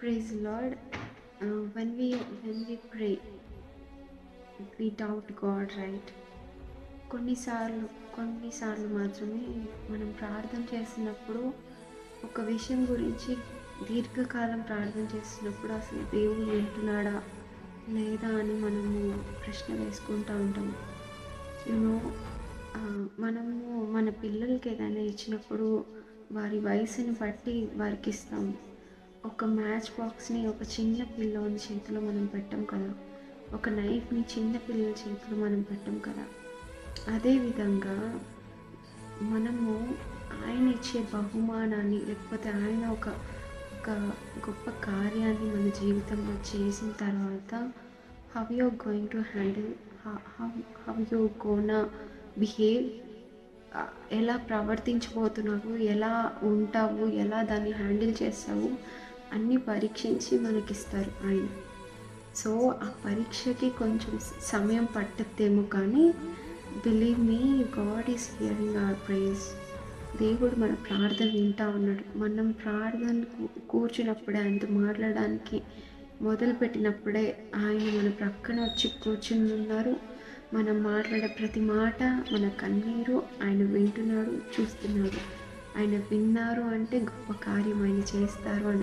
Praise the Lord. When we pray, we doubt God, right? కొన్నిసార్లు కొన్నిసార్లు మాత్రమే మనం ప్రార్థన చేసినప్పుడు ఒక విషయం గురించి దీర్ఘకాలం ప్రార్థన చేసినప్పుడు అసలు దేవుడు వింటున్నాడా లేదా అని మనము ప్రశ్న వేసుకుంటూ ఉంటాము. యూనో మనము మన పిల్లలకి ఏదైనా ఇచ్చినప్పుడు వారి వయసుని బట్టి వారికి ఇస్తాము. ఒక మ్యాచ్ బాక్స్ని ఒక చిన్న పిల్లోని చేతిలో మనం పెట్టం కదా, ఒక నైఫ్ని చిన్న పిల్లల చేతిలో మనం పెట్టం కదా. అదేవిధంగా మనము ఆయన ఇచ్చే బహుమానాన్ని లేకపోతే ఆయన ఒక ఒక గొప్ప కార్యాన్ని మన జీవితంలో చేసిన తర్వాత how you going to handle, how you gonna behave, ఎలా ప్రవర్తించబోతున్నావు, ఎలా ఉంటావు, ఎలా దాన్ని హ్యాండిల్ చేస్తావు అన్నీ పరీక్షించి మనకిస్తారు ఆయన. సో ఆ పరీక్షకి కొంచెం సమయం పట్టద్దేమో కానీ believe me, God is hearing our prayers. దేవుడు మన ప్రార్థన వింటా ఉన్నాడు. మనం ప్రార్థన కూర్చున్నప్పుడే, ఆయనతో మాట్లాడడానికి మొదలుపెట్టినప్పుడే ఆయన మన ప్రక్కన వచ్చి కూర్చుని ఉన్నారు. మనం మాట్లాడే ప్రతి మాట, మన కన్నీరు ఆయన వింటున్నాడు, చూస్తున్నాడు. ఆయన విన్నారు అంటే గొప్ప కార్యం ఆయన చేస్తారు అని